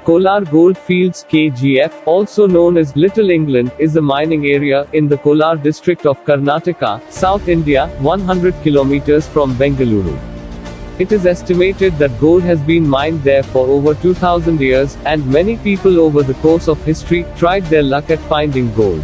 Kolar Gold Fields (KGF), also known as Little England, is a mining area in the Kolar District of Karnataka, South India, 100 kilometers from Bengaluru. It is estimated that gold has been mined there for over 2000 years, and many people over the course of history tried their luck at finding gold.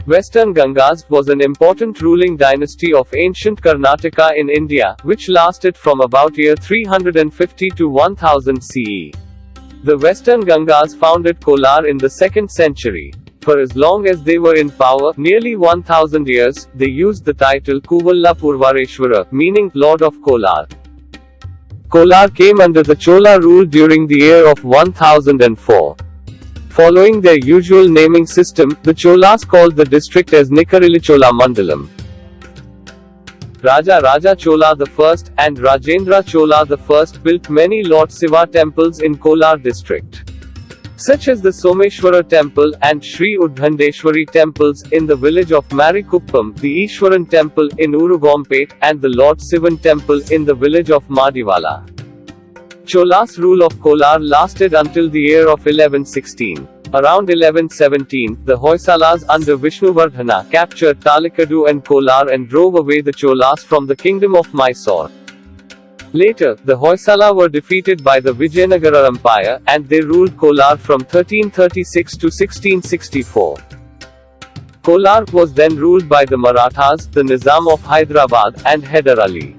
Western Gangas was an important ruling dynasty of ancient Karnataka in India, which lasted from about year 350 to 1000 CE. The Western Gangas founded Kolar in the 2nd century. For as long as they were in power, nearly 1000 years, they used the title Kuvalla Purvareshwara, meaning Lord of Kolar. Kolar came under the Chola rule during the year of 1004. Following their usual naming system, the Cholas called the district as Nikarilichola Mandalam. Raja Chola I and Rajendra Chola I built many Lord Siva temples in Kolar district, such as the Someshwara temple and Sri Udhandeshwari temples in the village of Marikuppam, the Ishwaran temple in Urugompet, and the Lord Sivan temple in the village of Madiwala. Chola's rule of Kolar lasted until the year of 1116. Around 1117, the Hoysalas under Vishnuvardhana captured Talikadu and Kolar and drove away the Cholas from the kingdom of Mysore. Later, the Hoysala were defeated by the Vijayanagara Empire, and they ruled Kolar from 1336 to 1664. Kolar was then ruled by the Marathas, the Nizam of Hyderabad, and Hyder Ali.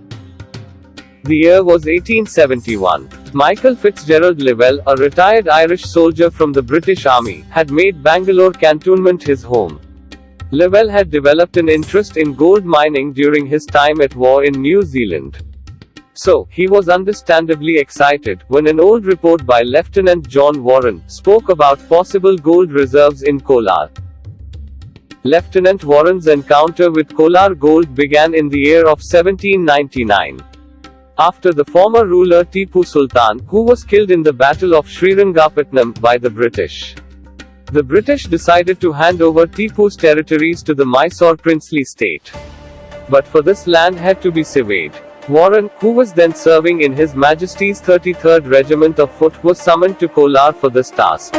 The year was 1871. Michael Fitzgerald Livell, a retired Irish soldier from the British Army, had made Bangalore cantonment his home. Livell had developed an interest in gold mining during his time at war in New Zealand. So, he was understandably excited when an old report by Lieutenant John Warren spoke about possible gold reserves in Kolar. Lieutenant Warren's encounter with Kolar gold began in the year of 1799. After the former ruler Tipu Sultan, who was killed in the Battle of Srirangapatnam by the British. The British decided to hand over Tipu's territories to the Mysore princely state. But for this land had to be surveyed. Warren, who was then serving in His Majesty's 33rd Regiment of Foot, was summoned to Kolar for this task.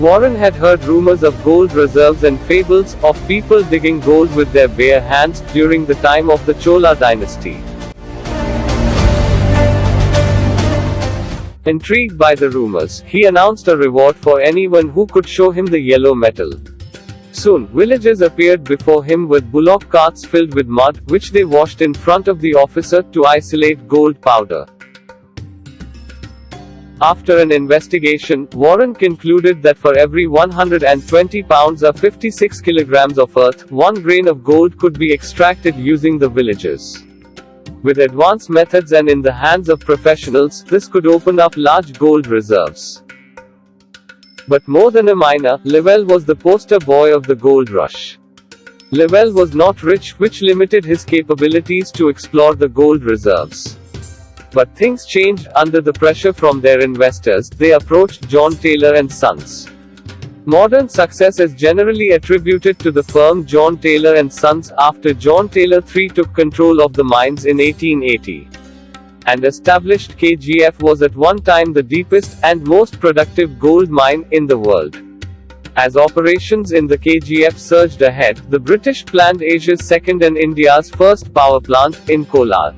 Warren had heard rumors of gold reserves and fables of people digging gold with their bare hands during the time of the Chola dynasty. Intrigued by the rumors, he announced a reward for anyone who could show him the yellow metal. Soon, villagers appeared before him with bullock carts filled with mud, which they washed in front of the officer to isolate gold powder. After an investigation, Warren concluded that for every 120 pounds or 56 kilograms of earth, 1 grain of gold could be extracted using the villagers. With advanced methods and in the hands of professionals, this could open up large gold reserves. But more than a miner, Livell was the poster boy of the gold rush. Livell was not rich, which limited his capabilities to explore the gold reserves. But things changed under the pressure from their investors. They approached John Taylor and Sons. Modern success is generally attributed to the firm John Taylor and Sons after John Taylor III took control of the mines in 1880. And established KGF was at one time the deepest and most productive gold mine in the world. As operations in the KGF surged ahead, the British planned Asia's second and India's first power plant in Kolar.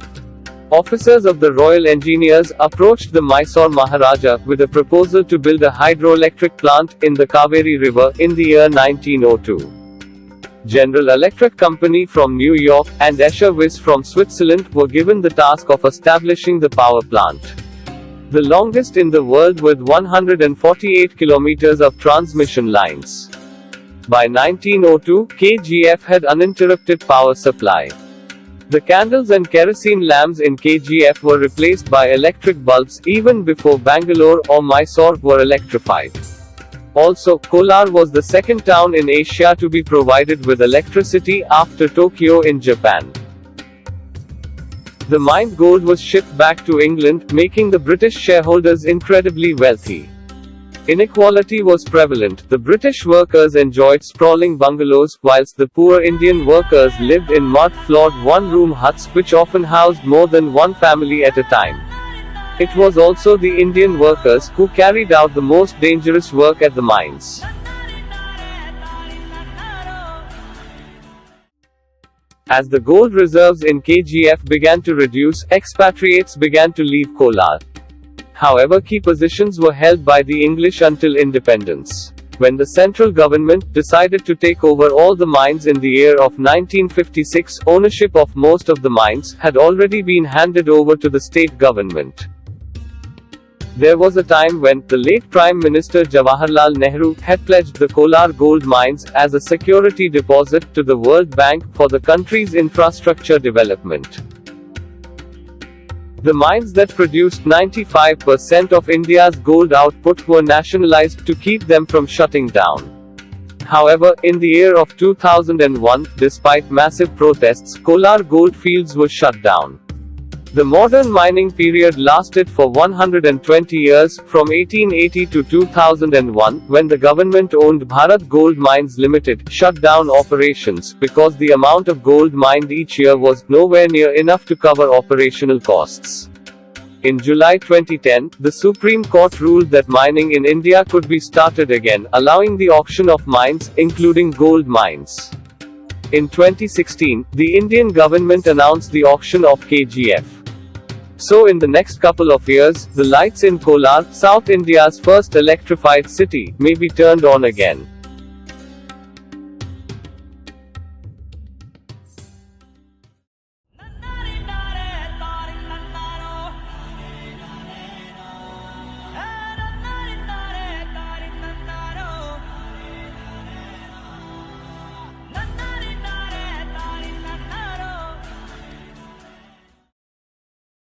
Officers of the Royal Engineers approached the Mysore Maharaja with a proposal to build a hydroelectric plant in the Kaveri River in the year 1902. General Electric Company from New York and Escher Wyss from Switzerland were given the task of establishing the power plant, the longest in the world with 148 kilometers of transmission lines. By 1902, KGF had uninterrupted power supply. The candles and kerosene lamps in KGF were replaced by electric bulbs even before Bangalore or Mysore were electrified. Also, Kolar was the second town in Asia to be provided with electricity after Tokyo in Japan. The mined gold was shipped back to England, making the British shareholders incredibly wealthy. Inequality was prevalent. The British workers enjoyed sprawling bungalows, whilst the poor Indian workers lived in mud-floored one-room huts which often housed more than one family at a time. It was also the Indian workers who carried out the most dangerous work at the mines. As the gold reserves in KGF began to reduce, expatriates began to leave Kolar. However, key positions were held by the English until independence. When the central government decided to take over all the mines in the year of 1956, ownership of most of the mines had already been handed over to the state government. There was a time when the late Prime Minister Jawaharlal Nehru had pledged the Kolar gold mines as a security deposit to the World Bank for the country's infrastructure development. The mines that produced 95% of India's gold output were nationalized to keep them from shutting down. However, in the year of 2001, despite massive protests, Kolar Gold Fields was shut down. The modern mining period lasted for 120 years, from 1880 to 2001, when the government-owned Bharat Gold Mines Limited shut down operations because the amount of gold mined each year was nowhere near enough to cover operational costs. In July 2010, the Supreme Court ruled that mining in India could be started again, allowing the auction of mines, including gold mines. In 2016, the Indian government announced the auction of KGF. So in the next couple of years, the lights in Kolar, South India's first electrified city, may be turned on again.